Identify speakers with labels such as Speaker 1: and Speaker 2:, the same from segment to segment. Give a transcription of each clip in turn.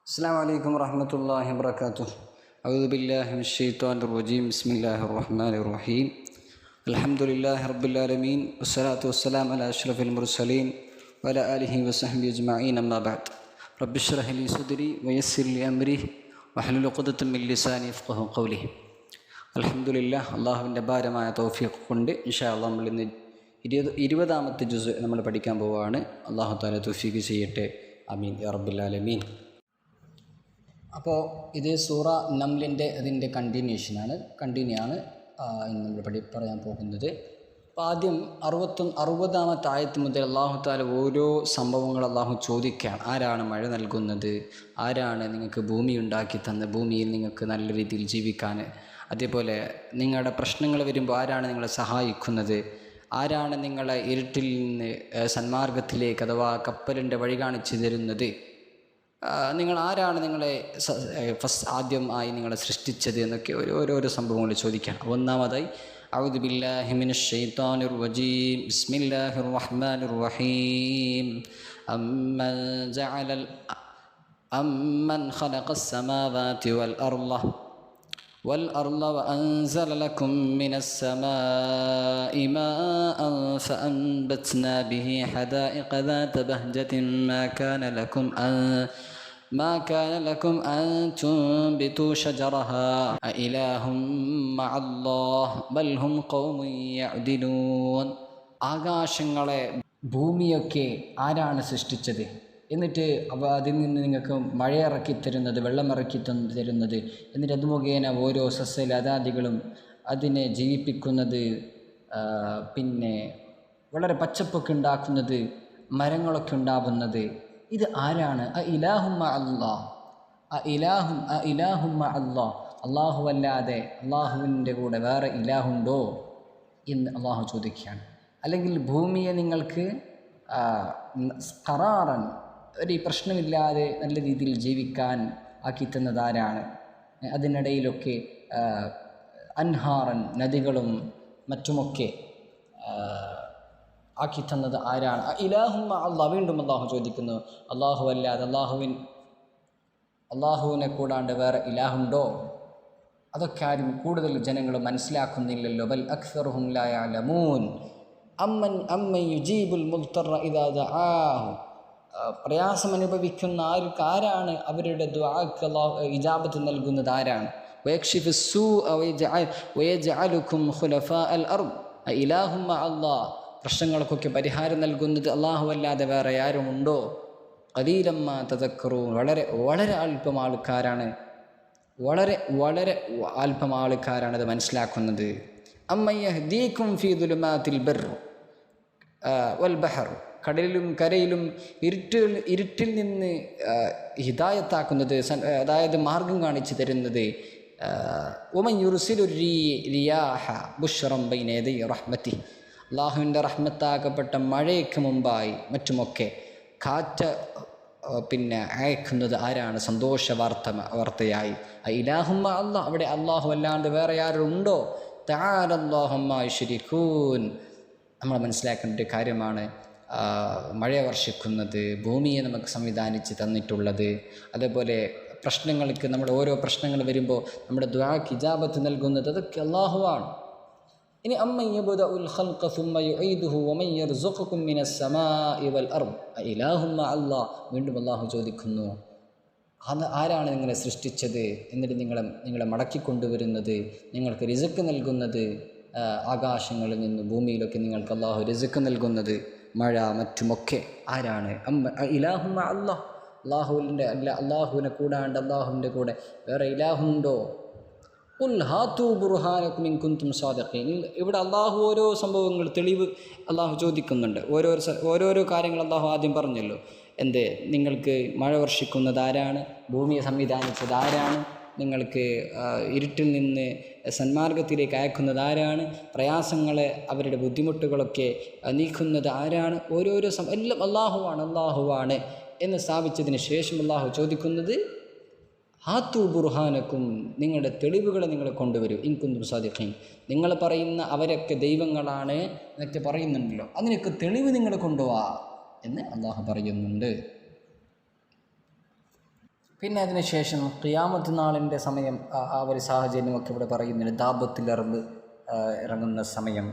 Speaker 1: السلام عليكم ورحمة الله وبركاته. أعوذ بالله من الشيطان الرجيم. بسم الله الرحمن الرحيم. الحمد لله رب العالمين والصلاة والسلام على أشرف المرسلين وعلى آله وصحبه أجمعين. أما بعد رب اشرح لي صدري ويسر لي أمري واحلل عقدة من لساني يفقهوا قولي. അൽഹംദുലില്ലാഹ്, അള്ളാഹുവിൻ്റെ ഭാരമായ തൗഫീഖ് കൊണ്ട് ഇൻഷാ അല്ലാഹ് നമ്മൾ ഇന്ന് 20ാമത്തെ ജുസ് നമ്മൾ പഠിക്കാൻ പോവുകയാണ്. അള്ളാഹു തആല തൗഫീഖ് ചെയ്യട്ടെ, ആമീൻ യാ റബ്ബൽ ആലമീൻ. അപ്പോൾ ഇത് സൂറ നംലിൻ്റെ അതിൻ്റെ കണ്ടിന്യൂ ആണ് ഇന്ന് നമ്മൾ പറയാൻ പോകുന്നത്. അപ്പോൾ ആദ്യം 60ാമത്തെ ആയത്ത് മുതൽ അള്ളാഹു തആല ഓരോ സംഭവങ്ങൾ അള്ളാഹു ചോദിക്കുകയാണ്. ആരാണ് മഴ നൽകുന്നത്? ആരാണ് നിങ്ങൾക്ക് ഭൂമി ഉണ്ടാക്കി തന്നത്? ഭൂമിയിൽ നിങ്ങൾക്ക് നല്ല രീതിയിൽ ജീവിക്കാൻ. അതേപോലെ നിങ്ങളുടെ പ്രശ്നങ്ങൾ വരുമ്പോൾ ആരാണ് നിങ്ങളെ സഹായിക്കുന്നത്? ആരാണ് നിങ്ങളെ ഇരുട്ടിൽ നിന്ന് സന്മാർഗത്തിലേക്ക് അഥവാ കപ്പലിൻ്റെ വഴി കാണിച്ചു തരുന്നത്? നിങ്ങൾ ആരാണ് നിങ്ങളെ ആദ്യമായി നിങ്ങളെ സൃഷ്ടിച്ചത് എന്നൊക്കെ ഓരോരോ സംഭവങ്ങൾ ചോദിക്കാം. ഒന്നാമതായി അഊദു ബില്ലാഹി മിനശ് ശൈത്വാനിർ റജീം ബിസ്മില്ലാഹിർ റഹ്മാനിർ റഹീം അമ്മൻ ഖലഖസ് സമാവാതി والأرض وأنزل لكم من السماء ماء فأنبتنا به حدائق ذات بهجة ما كان لكم أن تنبتوا شجرها أإله مع الله بل هم قوم يعدلون. ആകാശങ്ങളെ ഭൂമിയൊക്കെ ആരാണ് സൃഷ്ടിച്ചത്? എന്നിട്ട് അതിൽ നിന്ന് നിങ്ങൾക്ക് മഴയിറക്കി തരുന്നത്, വെള്ളമിറക്കി തരുന്നത്, എന്നിട്ട് അത് മുഖേന ഓരോ സസ്യലതാദികളും അതിനെ ജീവിപ്പിക്കുന്നത്, പിന്നെ വളരെ പച്ചപ്പൊക്കെ ഉണ്ടാക്കുന്നത്, മരങ്ങളൊക്കെ ഉണ്ടാവുന്നത്, ഇത് ആരാണ്? ഇലാഹുമ്മ അല്ലാഹ്, അല്ലാഹുവല്ലാതെ അള്ളാഹുവിൻ്റെ കൂടെ വേറെ ഇലാഹുണ്ടോ എന്ന് അള്ളാഹു ചോദിക്കുകയാണ്. അല്ലെങ്കിൽ ഭൂമിയെ നിങ്ങൾക്ക് ഖറാറൻ, ഒരു പ്രശ്നമില്ലാതെ നല്ല രീതിയിൽ ജീവിക്കാൻ ആക്കി തന്നതാരാണ്? അതിനിടയിലൊക്കെ അൻഹാറൻ, നദികളും മറ്റുമൊക്കെ ആക്കി തന്നത് ആരാണ്? ഇലാഹുമ്മ അല്ലാഹ്. വീണ്ടും അള്ളാഹു ചോദിക്കുന്നു, അള്ളാഹു അല്ലാതെ അള്ളാഹുവിനെ കൂടാണ്ട് വേറെ ഇലാഹുണ്ടോ? അതൊക്കെ ആരും കൂടുതൽ ജനങ്ങൾ മനസ്സിലാക്കുന്നില്ലല്ലോ. ബൽ അക്സറുഹും ലാ യഅലമൂൻ അമ്മൻ യുജീബുൽ മുദ്തറ ഇദാ ദആഹു. പ്രയാസം അനുഭവിക്കുന്ന ആരാണ് അവരുടെ ദുആക്ക് അല്ലാഹു ഇജാബത്ത് നൽകുന്നത്? ആരാണ്? വയക്ഷിഫുസ് സൂഅ വയജഅലുകും ഖുലഫാഅൽ അർദ് ഇലാഹും അല്ലാഹ്. പ്രശ്നങ്ങൾക്കൊക്കെ പരിഹാരം നൽകുന്നത് അല്ലാഹു അല്ലാതെ വേറെ ആരുമുണ്ടോ? ഖലീലൻ മാ തദക്കറൂൻ. വളരെ അല്പം ആൾക്കാരാണ് അത് മനസ്സിലാക്കുന്നത്. അമ്മൻ യഹ്ദീകും ഫീ ദുലുമാതിൽ ബർർ വൽ ബഹർ. കടലിലും കരയിലും ഇരുട്ടിൽ നിന്ന് ഹിദായത്താക്കുന്നത്, അതായത് മാർഗം കാണിച്ചു തരുന്നത്. വമൻ യുർസിലു റിയാഹ ബുശ്റൻ ബൈന യദൈ റഹ്മതിഹി. അല്ലാഹുവിൻ്റെ റഹ്മത്താക്കപ്പെട്ട മഴയ്ക്ക് മുമ്പായി മറ്റുമൊക്കെ കാറ്റ് പിന്നെ അയക്കുന്നത് ആരാണ്? സന്തോഷ വാർത്തയായി. ഇലാഹുമ്മ അല്ലാഹ്. അവിടെ അല്ലാഹു അല്ലാണ്ട് വേറെ ആരുണ്ടോ? തആല അല്ലാഹു അമ്മാ യുശ്രികൂൻ. നമ്മൾ മനസ്സിലാക്കേണ്ട ഒരു കാര്യമാണ് മഴ വർഷിക്കുന്നത്, ഭൂമിയെ നമുക്ക് സംവിധാനിച്ച് തന്നിട്ടുള്ളത്. അതേപോലെ പ്രശ്നങ്ങൾക്ക്, നമ്മുടെ ഓരോ പ്രശ്നങ്ങൾ വരുമ്പോൾ നമ്മുടെ ദുആക്ക് ഇജാബത്ത് നൽകുന്നത് അതൊക്കെ അല്ലാഹുവാണ്. ഇനി അമ്മൻ യബ്ദഉൽ ഖൽഖ സുമ്മ യുഈദുഹു വമൻ യർസുഖുകും മിനസ് സമാഇ വൽ അർദ് ഇലാഹുമ്മ അല്ലാഹ്. വീണ്ടും അല്ലാഹു ചോദിക്കുന്നു, ആരാണ് നിങ്ങളെ സൃഷ്ടിച്ചത്? എന്നിട്ട് നിങ്ങളെ മടക്കിക്കൊണ്ടുവരുന്നത്, നിങ്ങൾക്ക് റിസ്ക് നൽകുന്നത്? ആകാശങ്ങളിൽ നിന്ന് ഭൂമിയിലൊക്കെ നിങ്ങൾക്ക് അല്ലാഹു റിസ്ക് നൽകുന്നത്, മഴ മറ്റുമൊക്കെ ആരാണ്? ഇലാഹുമ്മ അല്ലാഹ്. അല്ലാഹുവിനെ കൂടാണ്ട് അല്ലാഹുവിൻ്റെ കൂടെ വേറെ ഇലാഹുണ്ടോ? ഖുൽ ഹാതു ബുർഹാനകും ഇൻ കുൻതും സാദിഖീൻ. ഇവിടെ അല്ലാഹു ഓരോ സംഭവങ്ങൾ തെളിവ് അല്ലാഹു ചോദിക്കുന്നുണ്ട്. ഓരോരോ കാര്യങ്ങൾ അല്ലാഹു ആദ്യം പറഞ്ഞല്ലോ. നിങ്ങൾക്ക് മഴ വർഷിക്കുന്നത് ആരാണ്? ഭൂമിയെ സംവിധാനിച്ചത് ആരാണ്? നിങ്ങൾക്ക് ഇരുട്ടിൽ നിന്ന് സന്മാർഗത്തിലേക്ക് അയക്കുന്നത് ആരാണ്? പ്രയാസങ്ങളെ, അവരുടെ ബുദ്ധിമുട്ടുകളൊക്കെ നീക്കുന്നത് ആരാണ്? എല്ലാം അല്ലാഹുവാണ് എന്ന് സ്ഥാപിച്ചതിന് ശേഷം അല്ലാഹു ചോദിക്കുന്നത്, ഹാത്തു ബുർഹാനക്കും, നിങ്ങളുടെ തെളിവുകളെ നിങ്ങൾ കൊണ്ടുവരൂ. ഇൻ കുന്തും സാദിഖീൻ. നിങ്ങൾ പറയുന്ന അവരൊക്കെ ദൈവങ്ങളാണ് എന്നൊക്കെ പറയുന്നുണ്ടല്ലോ, അതിനൊക്കെ തെളിവ് നിങ്ങൾ കൊണ്ടുപോവാ എന്ന് അല്ലാഹു പറയുന്നുണ്ട്. പിന്നെ അതിനുശേഷം ഖിയാമത്ത് നാളിൻ്റെ സമയം ആ ഒരു സാഹചര്യമൊക്കെ ഇവിടെ പറയുന്നുണ്ട്. ദാബത്തിൽ ഇറങ്ങുന്ന സമയം.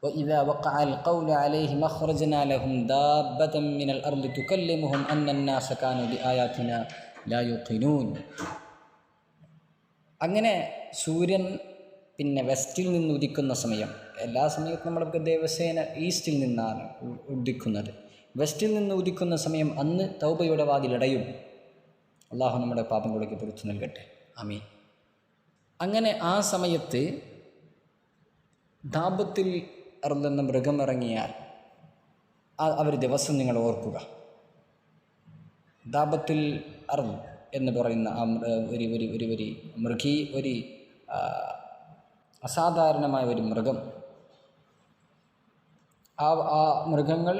Speaker 1: وإذا وقع القول عليهم أخرجنا لهم دابة من الأرض تكلمهم أن الناس كانوا بآياتنا لا يوقنون. അങ്ങനെ സൂര്യൻ പിന്നെ വെസ്റ്റിൽ നിന്ന് ഉദിക്കുന്ന സമയം, എല്ലാ സമയത്തും നമ്മൾക്ക് ദിവസേന ഈസ്റ്റിൽ നിന്നാണ് ഉദിക്കുന്നത്. വെസ്റ്റിൽ നിന്ന് ഉദിക്കുന്ന സമയം അന്ന് തൗബയുടെ വാതിലടയും. അള്ളാഹു നമ്മുടെ പാപങ്ങളൊക്കെ പുറത്തു നൽകട്ടെ, ആമീൻ. അങ്ങനെ ആ സമയത്ത് ദാബത്തിൽ എന്ന മൃഗം ഇറങ്ങിയാൽ അവർ ദിവസം നിങ്ങൾ ഓർക്കുക. ദാബത്തിൽ എന്ന് പറയുന്ന ആ ഒരു അസാധാരണമായ ഒരു മൃഗം. ആ മൃഗങ്ങൾ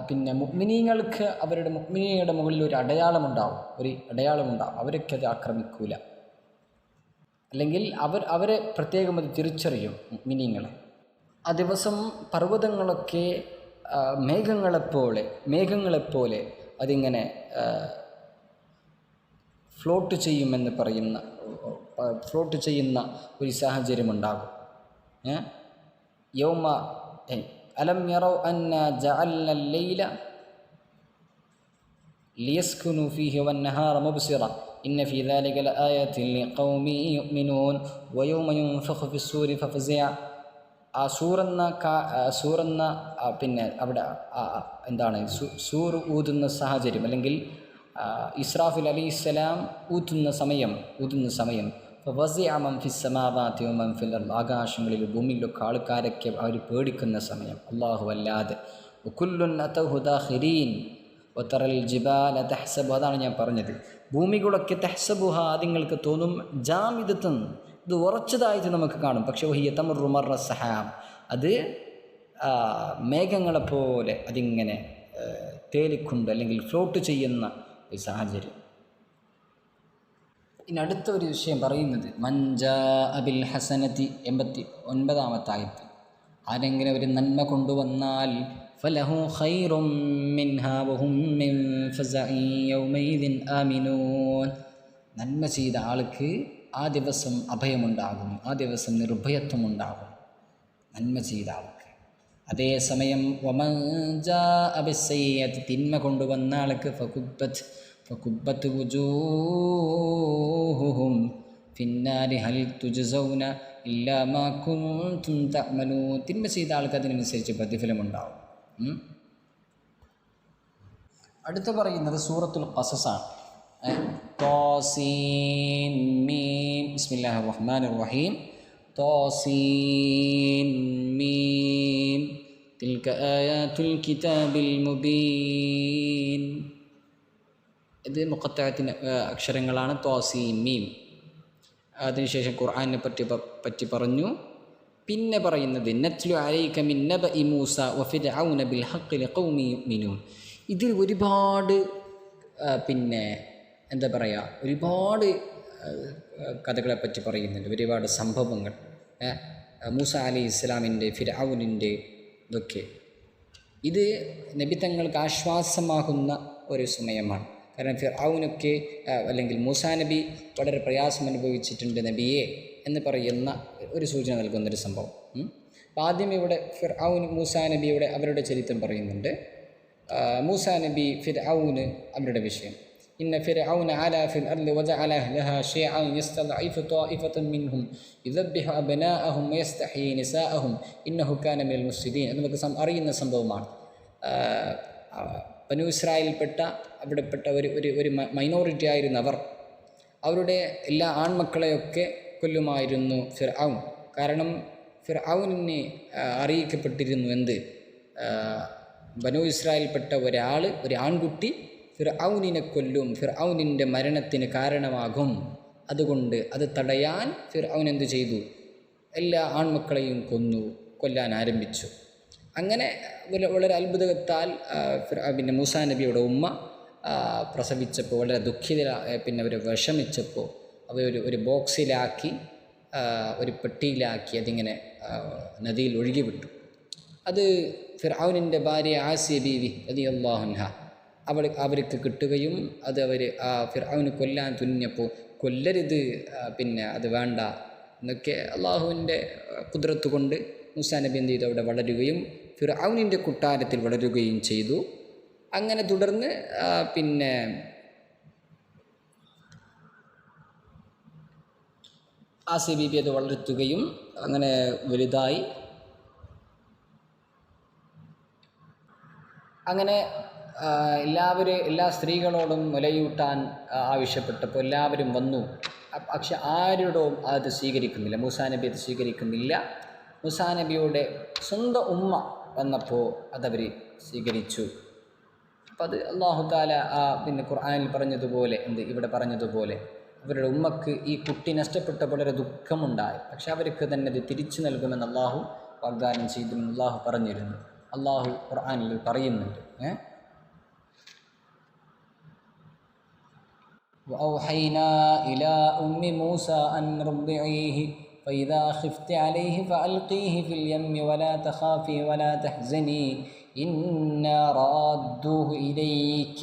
Speaker 1: പിന്നെ മുഅ്മിനീങ്ങൾക്ക് അവരുടെ മുഅ്മിനീങ്ങളുടെ മുകളിൽ ഒരു അടയാളമുണ്ടാവും. അവരൊക്കെ അത് ആക്രമിക്കൂല, അല്ലെങ്കിൽ അവരെ പ്രത്യേകം അത് തിരിച്ചറിയും മുഅ്മിനീങ്ങളെ. ആ ദിവസം പർവ്വതങ്ങളൊക്കെ മേഘങ്ങളെപ്പോലെ അതിങ്ങനെ ഫ്ലോട്ട് ചെയ്യുന്ന ഒരു സാഹചര്യമുണ്ടാകും. യൗമ അലം യറൗ അന്നാ ജഅൽന ലൈല ലിയസ്കുനു ഫീഹി വന്നഹാറ മുബ്സിറ ഇന്ന ഫീ ദാലിക ലആയത്തിൻ ലിഖൗമി യുഅ്മിനൂൻ വയൗമ യുൻഫഖു ഫിസ്സൂരി ഫഫസിഅ. ആ സൂറെന്ന പിന്നെ അവിടെ എന്താണ് സൂർ ഊതുന്ന സാഹചര്യം, അല്ലെങ്കിൽ ഇസ്രാഫിൽ അലൈഹിസ്സലാം ഊതുന്ന സമയം ഫസിഅ മൻ ഫിസ്സമാവാതി വമൻ ഫിൽ അർദ്. ആകാശങ്ങളിലും ഭൂമിയിലൊക്കെ ആൾക്കാരൊക്കെ അവർ പേടിക്കുന്ന സമയം, അല്ലാഹു അല്ലാതെ. വകുല്ലുൻ അതൗഹു ദാഖിരീൻ വതറൽ ജിബാല തഹ്സബു. അതാണ് ഞാൻ പറഞ്ഞത്. ഭൂമികളൊക്കെ തഹ്സബുഹ, നിങ്ങൾക്ക് തോന്നും ജാമിദത്തുൻ, ഇത് ഉറച്ചതായിട്ട് നമുക്ക് കാണും. പക്ഷേ വഹിയ തമറു മർറ സഹാബ്, അത് മേഘങ്ങളെപ്പോലെ അതിങ്ങനെ തേലിക്കൊണ്ട് അല്ലെങ്കിൽ ഫ്ലോട്ട് ചെയ്യുന്ന ഒരു സാഹചര്യം. ഇനി അടുത്ത ഒരു വിഷയം പറയുന്നത് മൻജാ അബിൽ ഹസനത്തി 89-ാമത്തെ ആയത്ത്. ആരെങ്കിലും ഒരു നന്മ കൊണ്ടുവന്നാൽ ഫലഹു ഖൈറും മിൻഹാ വഹും മിൻ ഫസഇ യൗമൈദിൻ ആമിനൂൻ. നന്മ ചെയ്ത ആൾക്ക് ആ ദിവസം അഭയമുണ്ടാകും, ആ ദിവസം നിർഭയത്വമുണ്ടാകും നന്മ ചെയ്ത ആൾക്ക്. അതേസമയം വമൻ ജാഅ ബിസ്സയ്യിഅത്തി, തിന്മ കൊണ്ടുവന്ന ആൾക്ക് ഫകുബ്ബത് വുജൂഹുഹും ഫിന്നാരി ഹൽ തുജ്സൗന ഇല്ലാ മാ കുൻതും തഅമലൂൻ. തിന്മ ചെയ്ത ആൾക്ക് അതിനനുസരിച്ച് പ്രതിഫലമുണ്ടാവും. അടുത്ത് പറയുന്നത് സൂറത്തുൽ ഖസസാണ്. തോസീൻ മീം ബിസ്മില്ലാഹിർ റഹ്മാനിർ റഹീം. തോസീൻ മീം തിൽക ആയാതുൽ കിതാബിൽ മുബീൻ. ഇത് മുഖത്തഅത്തിന് അക്ഷരങ്ങളാണ്. തോസീൻ മീം. അതിനുശേഷം ഖുർആനെ പറ്റി പറഞ്ഞു. പിന്നെ പറയുന്നത് നത്ലു അലൈക മിൻ നബഇ മൂസ വഫിർഔന ബിൽ ഹഖ് ലിഖൗമി യുഅ്മിനൂൻ. ഇതിൽ ഒരുപാട് പിന്നെ എന്താ പറയുക, ഒരുപാട് കഥകളെപ്പറ്റി പറയുന്നുണ്ട്, ഒരുപാട് സംഭവങ്ങൾ. മൂസ അലൈഹി ഇസ്ലാമിൻ്റെ, ഫിർഔനിൻ്റെ ഇതൊക്കെ. ഇത് നബി തങ്ങൾക്ക് ആശ്വാസമാകുന്ന ഒരു സമയമാണ്. കാരണം ഫിർഔനൊക്കെ അല്ലെങ്കിൽ മൂസാ നബി വളരെ പ്രയാസം അനുഭവിച്ചിട്ടുണ്ട് നബിയെ എന്ന് പറയുന്ന ഒരു സൂചന നൽകുന്നൊരു സംഭവം. അപ്പോൾ ആദ്യം ഇവിടെ ഫിർഔൻ മൂസാ നബിയുടെ അവരുടെ ചരിത്രം പറയുന്നുണ്ട്. മൂസാ നബി ഫിർഔന് അവരുടെ വിഷയം. ഇന്ന ഫിർഔന അലാ ഫിൽ അർളി വജഅല അഹ്ലഹാ ശിയഅൻ യസ്തദ്ഇഫു ത്വായിഫതൻ മിൻഹും യുദബ്ബിഹു അബ്നാഅഹും വയസ്തഹീ നിസാഅഹും ഇന്നഹു കാന മിനൽ മുഫ്സിദീൻ. നമുക്ക് അറിയുന്ന സംഭവമാണ്. ബനൂ ഇസ്രായേലിൽപ്പെട്ട അവിടെപ്പെട്ട ഒരു മൈനോറിറ്റി ആയിരുന്ന അവരുടെ എല്ലാ ആൺമക്കളെയൊക്കെ കൊല്ലുമായിരുന്നു ഫിർഔൻ. കാരണം ഫിർഔനിനെ അറിയിക്കപ്പെട്ടിരുന്നു എന്ത്, ബനൂ ഇസ്രായേലിൽപ്പെട്ട ഒരു ആൺകുട്ടി ഫിർഔനിനെ കൊല്ലും, ഫിർഔനിൻ്റെ മരണത്തിന് കാരണമാകും. അതുകൊണ്ട് അത് തടയാൻ ഫിർഔൻ എന്തു ചെയ്തു, എല്ലാ ആൺമക്കളെയും കൊല്ലാൻ ആരംഭിച്ചു. അങ്ങനെ വളരെ അത്ഭുതത്താൽ പിന്നെ മൂസാ നബിയുടെ ഉമ്മ പ്രസവിച്ചപ്പോൾ വളരെ പിന്നെ അവർ വിഷമിച്ചപ്പോൾ അവർ ഒരു ബോക്സിലാക്കി ഒരു പെട്ടിയിലാക്കി അതിങ്ങനെ നദിയിൽ ഒഴുകി വിട്ടു. അത് ഫിർഔനിൻ്റെ ഭാര്യ ആസിയ ബീവി റളിയല്ലാഹു അൻഹ അവർക്ക് കിട്ടുകയും അത് ഫിർഔന് കൊല്ലാൻ തുനിഞ്ഞപ്പോൾ കൊല്ലരുത്, പിന്നെ അത് വേണ്ട എന്നൊക്കെ അള്ളാഹുവിൻ്റെ ഖുദ്റത്ത് കൊണ്ട് മൂസാ നബി എന്ത് ചെയ്തു? അവിടെ വളരുകയും ഫിർഔനിൻ്റെ കൊട്ടാരത്തിൽ വളരുകയും ചെയ്തു. അങ്ങനെ തുടർന്ന് പിന്നെ ആസിയ ബീബി അത് വളർത്തുകയും അങ്ങനെ വലുതായി. അങ്ങനെ എല്ലാ സ്ത്രീകളോടും മുലയൂട്ടാൻ ആവശ്യപ്പെട്ടപ്പോൾ എല്ലാവരും വന്നു. പക്ഷെ ആരോടും അത് സ്വീകരിക്കുന്നില്ല, മൂസാ നബി അത് സ്വീകരിക്കുന്നില്ല. മൂസാ നബിയുടെ സ്വന്തം ഉമ്മ വന്നപ്പോൾ അതവർ സ്വീകരിച്ചു. അപ്പം അത് അല്ലാഹു തആല പിന്നെ ഖുർആനിൽ പറഞ്ഞതുപോലെ ഇവിടെ പറഞ്ഞതുപോലെ അവരുടെ ഉമ്മക്ക് ഈ കുട്ടി നഷ്ടപ്പെട്ടപ്പോൾ വളരെ ദുഃഖമുണ്ടായി. പക്ഷെ അവർക്ക് തന്നെ അത് തിരിച്ചു നൽകുമെന്ന് അള്ളാഹു വാഗ്ദാനം ചെയ്തുമെന്ന് അള്ളാഹു പറഞ്ഞിരുന്നു. അള്ളാഹു ഖുർആനിൽ പറയുന്നുണ്ട്. وأوحينا إلى أم موسى أن رضعيه فإذا خفت عليه فألقيه في اليم ولا تخافي ولا تحزني إنا رادوه إليك,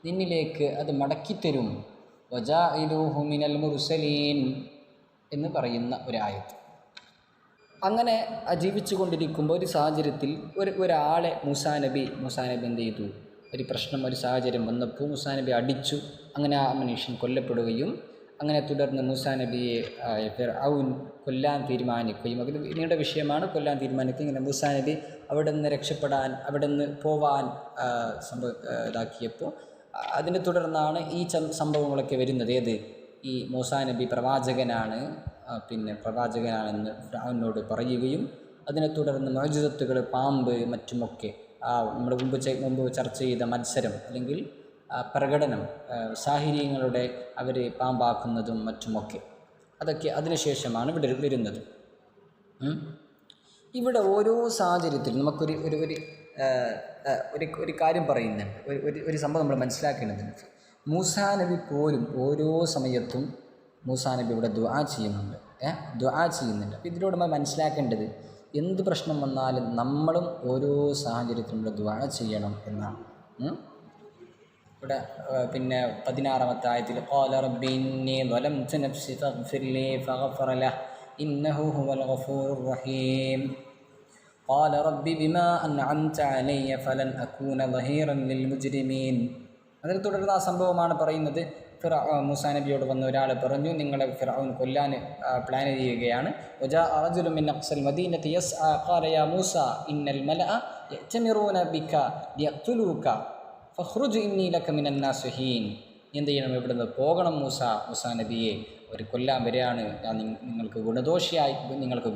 Speaker 1: നിന്നിലേക്ക് അത് മടക്കിത്തരും. വജാഇലൂഹു മിനൽ മുർസലീൻ എന്ന് പറയുന്ന ഒരായത്ത്. അങ്ങനെ ജീവിച്ചു കൊണ്ടിരിക്കുമ്പോൾ ഒരു സാഹചര്യത്തിൽ ഒരാളെ മൂസാ നബി എന്ത് ചെയ്തു? ഒരു സാഹചര്യം വന്നപ്പോൾ മൂസാ നബി അടിച്ചു. അങ്ങനെ ആ മനുഷ്യൻ കൊല്ലപ്പെടുകയും അങ്ങനെ തുടർന്ന് മൂസാ നബിയെ ഫിർഔൻ കൊല്ലാൻ തീരുമാനിക്കുകയും, അത് പിന്നീട് വിഷയമാണ്, കൊല്ലാൻ തീരുമാനിക്കുകയും ഇങ്ങനെ മൂസാ നബി അവിടെ നിന്ന് രക്ഷപ്പെടാൻ, അവിടെ നിന്ന് പോവാൻ ഇതാക്കിയപ്പോൾ അതിനെ തുടർന്നാണ് ഈ സംഭവങ്ങളൊക്കെ വരുന്നത്. ഈ മൂസാ നബി പ്രവാചകനാണെന്ന് ഫിർഔനോട് പറയുകയും അതിനെ തുടർന്ന് മുഅ്ജിസത്തുകൾ, പാമ്പ്, മറ്റുമൊക്കെ നമ്മൾ മുമ്പ് ചർച്ച ചെയ്ത മത്സരം അല്ലെങ്കിൽ പ്രകടനം, സാഹിര്യങ്ങളുടെ അവർ പാമ്പാക്കുന്നതും മറ്റുമൊക്കെ, അതൊക്കെ അതിനുശേഷമാണ് ഇവിടെ വരുന്നത്. ഇവിടെ ഓരോ സാഹചര്യത്തിലും നമുക്കൊരു ഒരു കാര്യം പറയുന്നുണ്ട്, ഒരു സംഭവം നമ്മൾ മനസ്സിലാക്കേണ്ടതുണ്ട്. മൂസാ നബി പോലും ഓരോ സമയത്തും മൂസാ നബി ഇവിടെ ദുആ ചെയ്യുന്നുണ്ട്. അപ്പോൾ ഇതിലൂടെ നമ്മൾ മനസ്സിലാക്കേണ്ടത് എന്ത് പ്രശ്നം വന്നാലും നമ്മളും ഓരോ സാഹചര്യത്തിലും ഇവിടെ ദുആ ചെയ്യണം എന്നാണ്. ഇവിടെ പിന്നെ 16-ാമത്തെ ആയത്തിൽ ഖാല റബ്ബി ഇന്നി ളലംതു നഫ്സി ഫഗ്ഫിർ ലീ ഫഗഫറ ലഹു ഇന്നഹു ഹുവൽ ഗഫൂറുർ റഹീം ഖാല റബ്ബി ബിമാ അൻഅംത അലയ്യ ഫലൻ അകൂന ളഹീറൻ ലിൽ മുജ്രിമീൻ. അതിനെ തുടർന്ന് ആ സംഭവമാണ് പറയുന്നത്. മൂസാ നബിയോട് വന്ന ഒരാൾ പറഞ്ഞു, നിങ്ങളെ ഫിർഔൻ കൊല്ലാൻ പ്ലാൻ ചെയ്യുകയാണ്. വജാഅ റജുലുൻ മിൻ അഖ്സൽ മദീനതി യസ്ആ ഖാല യാ മൂസാ ഇന്നൽ മലഅ യഅ്തമിറൂന ബിക ലിയഖ്തുലൂക ഫഖ്റുജ് ഇന്നി ലക മിനൻ നാസിഹീൻ. എന്ത് ചെയ്യണം? ഇവിടുന്ന് പോകണം മൂസാ നബിയെ, ഒരു കൊല്ലാൻ വരികയാണ്, ഞാൻ നിങ്ങൾക്ക്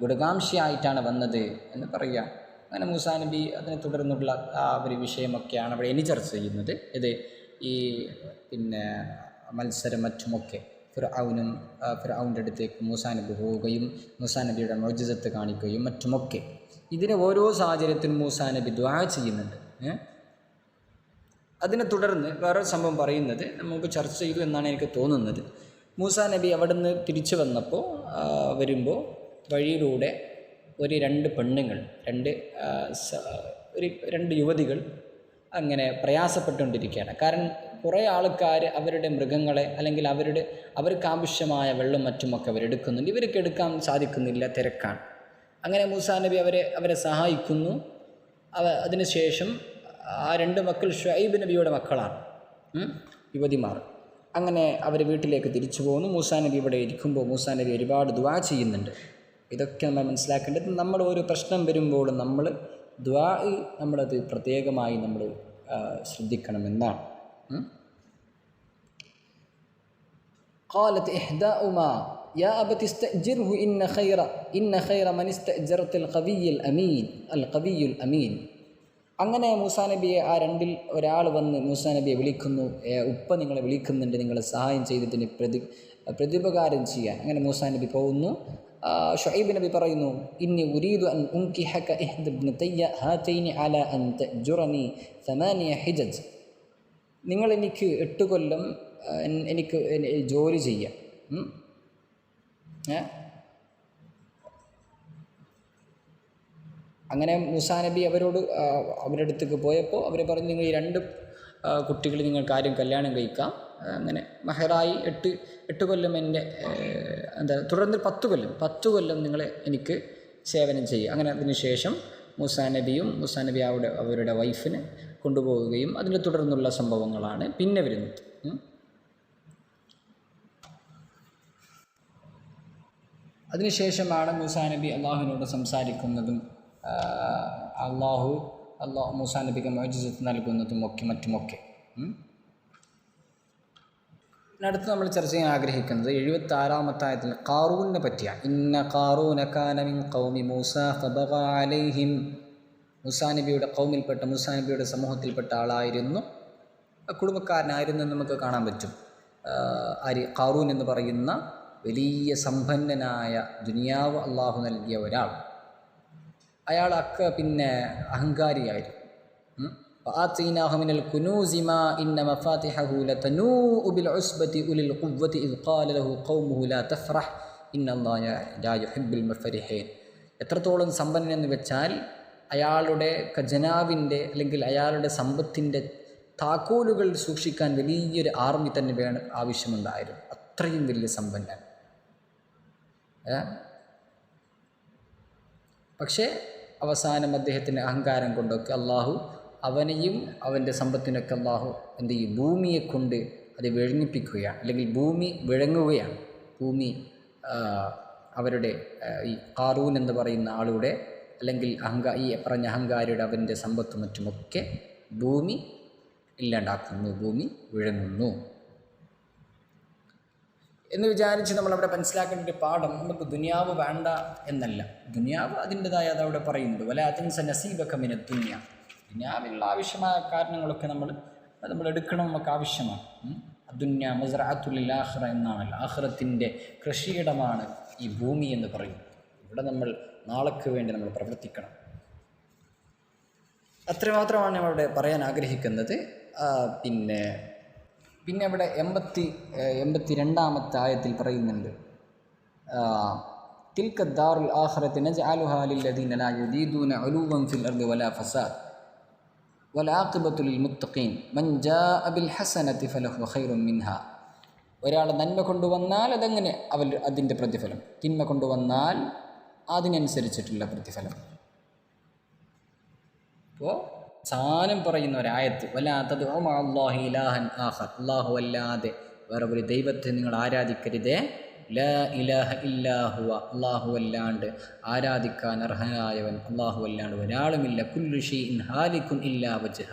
Speaker 1: ഗുണകാംക്ഷിയായിട്ടാണ് വന്നത് എന്ന് പറയാം. അങ്ങനെ മൂസാ നബി അതിനെ തുടർന്നുള്ള ഒരു വിഷയമൊക്കെയാണ് അവിടെ ഇനി ചർച്ച ചെയ്യുന്നത്. ഈ പിന്നെ മത്സരം മറ്റുമൊക്കെ ഫിർഔൻ്റെ അടുത്തേക്ക് മൂസാ നബി പോവുകയും മൂസാ നബിയുടെ മുഅ്ജിസത്ത് കാണിക്കുകയും മറ്റുമൊക്കെ. ഇതിന് ഓരോ സാഹചര്യത്തിലും മൂസാ നബി ദുആ ചെയ്യുന്നുണ്ട്. അതിനെ തുടർന്ന് വേറൊരു സംഭവം പറയുന്നത് നമുക്ക് ചർച്ച ചെയ്തു എന്നാണ് എനിക്ക് തോന്നുന്നത്. മൂസാ നബി അവിടെ നിന്ന് തിരിച്ചു വന്നപ്പോൾ വരുമ്പോൾ വഴിയിലൂടെ രണ്ട് പെണ്ണുങ്ങൾ, രണ്ട് യുവതികൾ അങ്ങനെ പ്രയാസപ്പെട്ടുകൊണ്ടിരിക്കുകയാണ്. കാരണം കുറേ ആൾക്കാർ അവരുടെ മൃഗങ്ങളെ അല്ലെങ്കിൽ അവർക്ക് ആവശ്യമായ വെള്ളം മറ്റുമൊക്കെ അവരെടുക്കുന്നുണ്ട്, ഇവർക്ക് എടുക്കാൻ സാധിക്കുന്നില്ല, തിരക്കാണ്. അങ്ങനെ മൂസാ നബി അവരെ സഹായിക്കുന്നു. അതിനുശേഷം ആ രണ്ട് മക്കൾ ഷുഐബ് നബിയുടെ മക്കളാണ്, യുവതിമാർ. അങ്ങനെ അവർ വീട്ടിലേക്ക് തിരിച്ചു പോകുന്നു. മൂസാ നബി ഇവിടെ ഇരിക്കുമ്പോൾ മൂസാ നബി ഒരുപാട് ദുആ ചെയ്യുന്നുണ്ട്. ഇതൊക്കെ നമ്മൾ മനസ്സിലാക്കേണ്ടത്, നമ്മൾ ഒരു പ്രശ്നം വരുമ്പോൾ നമ്മളത് പ്രത്യേകമായി നമ്മൾ ശ്രദ്ധിക്കണമെന്നാണ്. قالت إحداؤهما يا أبت استأجره إن خير من استأجرت القوي الأمين. അങ്ങനെ മൂസാ നബിയെ ആ രണ്ടിൽ ഒരാൾ വന്ന് മൂസാ നബിയെ വിളിക്കുന്നു, ഉപ്പ നിങ്ങളെ വിളിക്കുന്നുണ്ട്, നിങ്ങളെ സഹായം ചെയ്തതിന് പ്രത്യുപകാരം ചെയ്യാൻ. അങ്ങനെ മൂസാ നബി പോകുന്നു. ഷുഐബ് നബി പറയുന്നു, ഇന്നി ഉരീദു അൻ ഉൻകിഹക ഇഹ്ദ ഇബ്നതയ്യ ഹാതൈനി അലാ അൻ തഅ്ജുറനി 8 ഹിജജ്. നിങ്ങൾ എനിക്ക് 8 കൊല്ലം എനിക്ക് ജോലി ചെയ്യാം. അങ്ങനെ മൂസാ നബി അവരോട് അവരുടെ അടുത്തേക്ക് പോയപ്പോൾ അവർ പറഞ്ഞു, നിങ്ങൾ ഈ 2 കുട്ടികൾ നിങ്ങൾക്ക് ആരും കല്യാണം കഴിക്കാം. അങ്ങനെ മഹറായി 8 കൊല്ലം എൻ്റെ തുടർന്ന് 10 കൊല്ലം നിങ്ങൾ എനിക്ക് സേവനം ചെയ്യുക. അങ്ങനെ അതിനുശേഷം മൂസാ നബി അവരുടെ വൈഫിനെ കൊണ്ടുപോവുകയും അതിനെ തുടർന്നുള്ള സംഭവങ്ങളാണ് പിന്നെ വരുന്നത്. അതിനുശേഷമാണ് മൂസാ നബി അള്ളാഹുവിനോട് സംസാരിക്കുന്നതും അള്ളാഹു മൂസാ നബിക്ക് മുഅ്ജിസത്ത് നൽകുന്നതും മറ്റുമൊക്കെ. അടുത്ത് നമ്മൾ ചർച്ച ചെയ്യാൻ ആഗ്രഹിക്കുന്നത് 76-ാമത്തെ ആയത്തിൽ ഖാറൂനെ പറ്റിയാണ്. ഇന്ന ഖാറൂന കാന മിൻ ഖൗമി മൂസ ഫബഗാ അലൈഹിം. മൂസാ നബിയുടെ ഖൗമിൽപ്പെട്ട, മൂസാ നബിയുടെ സമൂഹത്തിൽപ്പെട്ട ആളായിരുന്നു, കുടുംബക്കാരനായിരുന്നു എന്ന് നമുക്ക് കാണാൻ പറ്റും. ഖാറൂൻ എന്ന് പറയുന്ന വലിയ സമ്പന്നനായ ദുനിയാവ് അള്ളാഹു നൽകിയ ഒരാൾ. അയാൾ പിന്നെ അഹങ്കാരിയായിരുന്നു. وآتيناه من الكنوز ما إن مفاتحه لتنوء بالعصبة أولي القوة إذ قال له قومه لا تفرح إن الله لا يحب المفرحين. എത്രത്തോളം സമ്പന്നനെന്ന് വെച്ചാൽ അയാളുടെ ഖജനാവിൻ്റെ അല്ലെങ്കിൽ അയാളുടെ സമ്പത്തിൻ്റെ താക്കോലുകൾ സൂക്ഷിക്കാൻ വലിയൊരു ആർമി തന്നെ ആവശ്യമുണ്ടായിരുന്നു. അത്രയും വലിയ സമ്പന്നൻ. പക്ഷേ അവസാനം അദ്ദേഹത്തിൻ്റെ അഹങ്കാരം കൊണ്ടൊക്കെ അള്ളാഹു അവനെയും അവൻ്റെ സമ്പത്തിനൊക്കെ അള്ളാഹു എന്ത് ചെയ്യും? ഭൂമിയെ കൊണ്ട് അത് വിഴുങ്ങിപ്പിക്കുകയാണ്, അല്ലെങ്കിൽ ഭൂമി വിഴുങ്ങുകയാണ്. ഭൂമി അവരുടെ ഈ ഖാറൂൻ എന്ന് പറയുന്ന ആളുടെ, അല്ലെങ്കിൽ ഈ പറഞ്ഞ അഹങ്കാരിയുടെ അവൻ്റെ സമ്പത്തും മറ്റുമൊക്കെ ഭൂമി ഇല്ലാണ്ടാക്കുന്നു, ഭൂമി വിഴുങ്ങുന്നു എന്ന് വിചാരിച്ച് നമ്മളവിടെ മനസ്സിലാക്കേണ്ട ഒരു പാഠം, നമുക്ക് ദുനിയാവ് വേണ്ട എന്നല്ല. ദുനിയാവ് അതിൻ്റെതായ അതവിടെ പറയുന്നുണ്ട്. വലാ തൻസ നസീബക മിന ദുനിയ. ദുനിയാവിലുള്ള ആവശ്യമായ കാരണങ്ങളൊക്കെ നമ്മൾ എടുക്കണം, നമുക്ക് ആവശ്യമാണ്. അദ്ദുന്യ മസ്റഅത്തുൽ ലിൽ ആഖിറ എന്നാണല്ലോ, ആഖിറത്തിൻ്റെ കൃഷിയിടമാണ് ഈ ഭൂമി എന്ന് പറയും. ഇവിടെ നമ്മൾ നാളേക്ക് വേണ്ടി നമ്മൾ പ്രവർത്തിക്കണം. അത്രമാത്രമാണ് നമ്മളവിടെ പറയാൻ ആഗ്രഹിക്കുന്നത്. പിന്നെ അവിടെ 82-ാമത്തെ ആയത്തിൽ പറയുന്നുണ്ട്, തിൽക ദാറുൽ ആഖിറതി നജ്അലുഹാ ലില്ലദീന ലാ യുരീദൂന ഉലുവൻ ഫിൽ അർദി വലാ ഫസാദ് വൽആഖിബത്തു ലിൽ മുത്തഖീൻ മൻ ജാഅ ബിൽ ഹസനതി ഫലഹു ഖൈറുൻ മിൻഹാ. ഒരാൾ നന്മ കൊണ്ടുവന്നാൽ അതങ്ങനെ അതിൻ്റെ പ്രതിഫലം, തിന്മ കൊണ്ടുവന്നാൽ അതിനനുസരിച്ചിട്ടുള്ള പ്രതിഫലം. അപ്പോൾ സാനം പറയുന്ന ഒരായത്ത്, വലാ തദ്ഉ മഅല്ലാഹി ഇലാഹൻ ആഖർ. അല്ലാഹു അല്ലാതെ വേറെ ഒരു ദൈവത്തെ നിങ്ങൾ ആരാധിക്കരുതേ. ലാ ഇലാഹ ഇല്ലാ ഹുവ. അല്ലാഹു അല്ലാണ്ട് ആരാധിക്കാൻ അർഹനായവൻ അല്ലാഹു അല്ലാണ്ട് ഒരാളുമില്ല. കുല്ലു ഷൈഇൻ ഹാലികുൻ ഇല്ലാ വജ്ഹ.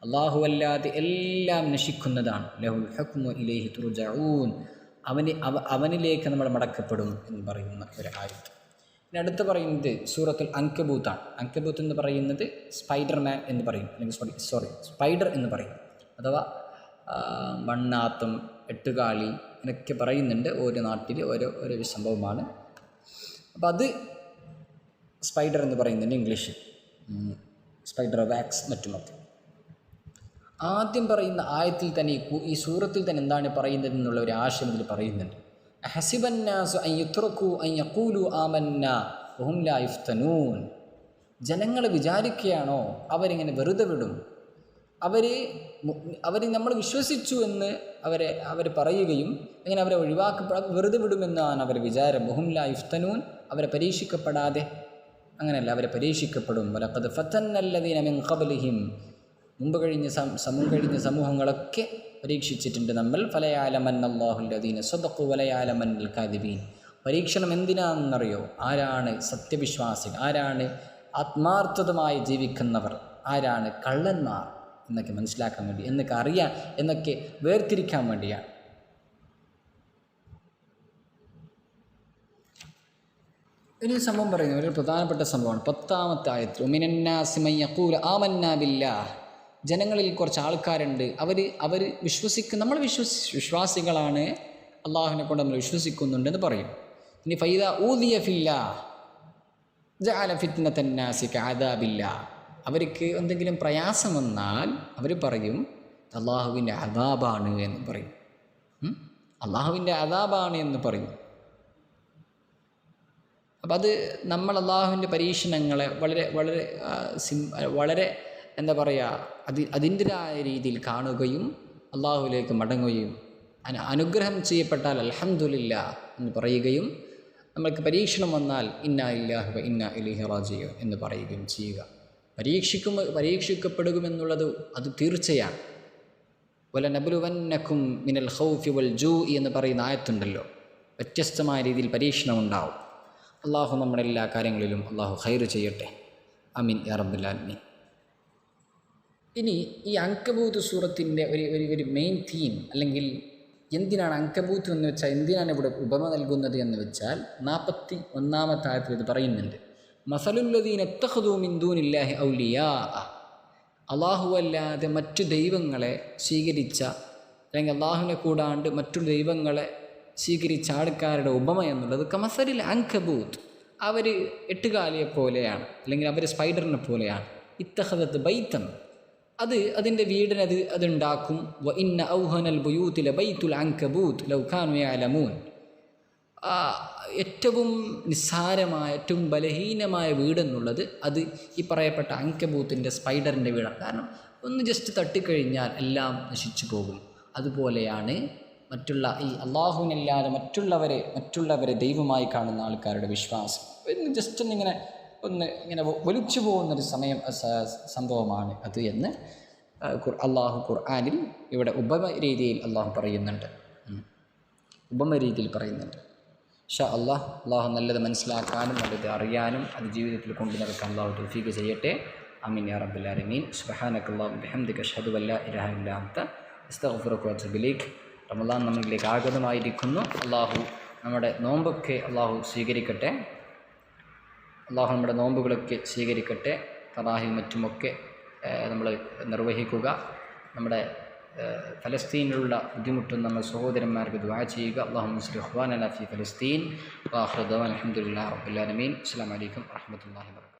Speaker 1: അല്ലാഹു അല്ലാതെ എല്ലാം നശിക്കുന്നതാണ്. ലഹുൽ ഹുക്മു ഇലൈഹി തുർജഊൻ. അവനിലേക്ക് നമ്മൾ മടക്കപ്പെടും എന്ന് പറയുന്ന ഒരു ആയത്ത്. പിന്നെ അടുത്ത് പറയുന്നത് സൂറത്തുൽ അൻകബൂത്താണ്. അൻകബൂത്ത് എന്ന് പറയുന്നത് സ്പൈഡർമാൻ എന്ന് പറയും, അല്ലെങ്കിൽ സ്പൈഡർ എന്ന് പറയും, അഥവാ വണ്ണാത്തം, എട്ടുകാളി എന്നൊക്കെ പറയുന്നുണ്ട്. ഓരോ നാട്ടിൽ ഓരോ സംഭവമാണ്. അപ്പോൾ അത് സ്പൈഡർ എന്ന് പറയുന്നുണ്ട് ഇംഗ്ലീഷിൽ, സ്പൈഡർ വാക്സ് മറ്റുമൊക്കെ. ആദ്യം പറയുന്ന ആയത്തിൽ തന്നെ, ഈ സൂറത്തിൽ തന്നെ എന്താണ് പറയുന്നത് എന്നുള്ള ഒരു ആശയം ഇതിൽ പറയുന്നുണ്ട്. ഹസിബന്നാസു അൻ യുത്റകൂ അൻ യഖൂലു ആമന്നാ വഹും ലാ യുഫ്തനൂൻ. ജനങ്ങൾ വിചാരിക്കുകയാണോ അവരിങ്ങനെ വെറുതെ വിടും, അവർ നമ്മൾ വിശ്വസിച്ചു എന്ന് അവർ പറയുകയും അങ്ങനെ അവരെ വെറുതെ വിടുമെന്നാണ് അവർ വിചാരം. വഹും ലാ യുഫ്തനൂൻ, അവരെ പരീക്ഷിക്കപ്പെടാതെ. അങ്ങനെയല്ല, അവരെ പരീക്ഷിക്കപ്പെടും. വലഖദ് ഫതന്നല്ലദീന മിൻ ഖബ്ലിഹിം, മുമ്പ് കഴിഞ്ഞ സമൂഹങ്ങളൊക്കെ പരീക്ഷിച്ചിട്ടുണ്ട് നമ്മൾ. ഫലയഅലമന്നല്ലാഹുല്ലദീന സദഖു വലയഅലമന്നൽ കാദിബീൻ. പരീക്ഷണം എന്തിനാണെന്നറിയോ? ആരാണ് സത്യവിശ്വാസികൾ, ആരാണ് ആത്മാർത്ഥതമായി ജീവിക്കുന്നവർ, ആരാണ് കള്ളന്മാർ എന്നൊക്കെ മനസ്സിലാക്കാൻ വേണ്ടി, എന്നൊക്കെ അറിയാൻ, എന്നൊക്കെ വേർതിരിക്കാൻ വേണ്ടിയാണ്. ഒരു സംഭവം പറയുന്നത്, ഒരു പ്രധാനപ്പെട്ട സംഭവമാണ് 10-ാമത്തെ ആയത്തിൽ. മിനന്നാസി മൻ യഖൂലു ആമന്നാ ബില്ലാഹ്. ജനങ്ങളിൽ കുറച്ച് ആൾക്കാരുണ്ട്, അവർ നമ്മൾ വിശ്വാസികളാണ്, അള്ളാഹുവിനെ കൊണ്ട് നമ്മൾ വിശ്വസിക്കുന്നുണ്ടെന്ന് പറയും. ഇനി ഫൈദാ ഊദിയ ഫില്ലാഹ് ജഅല ഫിത്നതന്നാസി കഅദാബില്ലാഹ്. അവർക്ക് എന്തെങ്കിലും പ്രയാസം വന്നാൽ അവർ പറയും അള്ളാഹുവിൻ്റെ അദാബാണ് എന്ന് പറയും. അള്ളാഹുവിൻ്റെ അദാബാണ് എന്ന് പറയും. അപ്പം അത് നമ്മൾ അള്ളാഹുവിൻ്റെ പരീക്ഷണങ്ങളെ വളരെ വളരെ വളരെ എന്താ പറയുക അതിൻ്റെതായ രീതിയിൽ കാണുകയും അള്ളാഹുവിലേക്ക് മടങ്ങുകയും അനുഗ്രഹം ചെയ്യപ്പെട്ടാൽ അൽഹംദുലില്ലാ എന്ന് പറയുകയും നമ്മൾക്ക് പരീക്ഷണം വന്നാൽ ഇന്നാ ലില്ലാഹി വ ഇന്നാ ഇലൈഹി റാജിഊൻ എന്ന് പറയുകയും ചെയ്യുക. പരീക്ഷിക്കപ്പെടുമെന്നുള്ളത് അത് തീർച്ചയാണ്. വലനബ്ലുവന്നകും മിനൽ ഖൗഫി വൽ ജൂഇ എന്ന് പറയുന്ന ആയത്തുണ്ടല്ലോ. വ്യത്യസ്തമായ രീതിയിൽ പരീക്ഷണം ഉണ്ടാവും. അള്ളാഹു നമ്മുടെ എല്ലാ കാര്യങ്ങളിലും അള്ളാഹു ഖൈർ ചെയ്യട്ടെ. ആമീൻ യാ റബ്ബൽ ആലമീൻ. ഇനി ഈ അൻകബൂത്ത് സൂറത്തിൻ്റെ ഒരു മെയിൻ തീം, അല്ലെങ്കിൽ എന്തിനാണ് അൻകബൂത്ത് എന്ന് വെച്ചാൽ എന്തിനാണ് ഇവിടെ ഉപമ നൽകുന്നത് എന്ന് വെച്ചാൽ 41-ാമത്തെ ആയത്തിൽ ഇത് പറയുന്നുണ്ട്. മസലുല്ലദീന ഇത്തഖദൂ മിൻ ദൂനില്ലാഹി ഔലിയാ, അള്ളാഹു അല്ലാതെ മറ്റു ദൈവങ്ങളെ സ്വീകരിച്ച, അല്ലെങ്കിൽ അള്ളാഹുവിനെ കൂടാണ്ട് മറ്റു ദൈവങ്ങളെ സ്വീകരിച്ച ആൾക്കാരുടെ ഉപമ എന്നുള്ളത് കമസലിൽ അൻകബൂത്ത്, അവർ എട്ടുകാലിയെ പോലെയാണ്, അല്ലെങ്കിൽ അവർ സ്പൈഡറിനെ പോലെയാണ്. ഇത്തഖദത്ത് ബൈത്തൻ, അതിൻ്റെ വീടിന് അതുണ്ടാക്കും. വ ഇന്ന ഔഹനൽ ബുയൂതി ലബൈത്തുൽ അൻകബൂത്ത് ലൗ കാനൂ യഅലമൂൻ, ഏറ്റവും നിസ്സാരമായ ഏറ്റവും ബലഹീനമായ വീടെന്നുള്ളത് അത് ഈ പറയപ്പെട്ട അൻകബൂത്തിൻ്റെ സ്പൈഡറിൻ്റെ വീടാണ്. കാരണം ഒന്ന് ജസ്റ്റ് തട്ടിക്കഴിഞ്ഞാൽ എല്ലാം നശിച്ചു പോകും. അതുപോലെയാണ് മറ്റുള്ള ഈ അള്ളാഹുവിനല്ലാതെ മറ്റുള്ളവരെ ദൈവമായി കാണുന്ന ആൾക്കാരുടെ വിശ്വാസം. ജസ്റ്റ് ഇങ്ങനെ വലിച്ചു പോകുന്നൊരു സംഭവമാണ് അത് എന്ന് അള്ളാഹു ഖുർആനിൽ ഇവിടെ ഉപമ രീതിയിൽ പറയുന്നുണ്ട്. ഇൻഷാ അള്ളാഹു നല്ലത് മനസ്സിലാക്കാനും നല്ലത് അറിയാനും അത് ജീവിതത്തിൽ കൊണ്ടു നടക്കാൻ അള്ളാഹു തൗഫീഖ് ചെയ്യട്ടെ. ആമീൻ യാ റബ്ബൽ ആലമീൻ. സുബ്ഹാനകല്ലാഹു ബിഹംദിക അഷ്ഹദു അല്ലാ ഇലാഹ ഇല്ലാ അൻത അസ്തഗ്ഫിറുക വ അത്തൂബു ഇലൈക്. റമളാൻ നമ്മളിലേക്ക് ആഗതമായിരിക്കുന്നു. അള്ളാഹു നമ്മുടെ നോമ്പൊക്കെ അള്ളാഹു സ്വീകരിക്കട്ടെ. അള്ളാഹു നമ്മുടെ നോമ്പുകളൊക്കെ സ്വീകരിക്കട്ടെ. തറാഹിയും മറ്റുമൊക്കെ നമ്മൾ നിർവഹിക്കുക. നമ്മുടെ ഫലസ്തീനിലുള്ള ബുദ്ധിമുട്ടും നമ്മൾ സഹോദരന്മാർക്ക് ദുആ ചെയ്യുക. അല്ലാഹുമ്മ അൻസുർ ഇഖ്വാനനാ ഫീ ഫലസ്തീൻ. വ ആഖിറു ദഅവാനാ അൽഹംദുലില്ലാഹി റബ്ബിൽ ആലമീൻ. അസ്സലാമു അലൈക്കും വറഹ്മത്തുള്ളാഹി വബറകാതുഹു.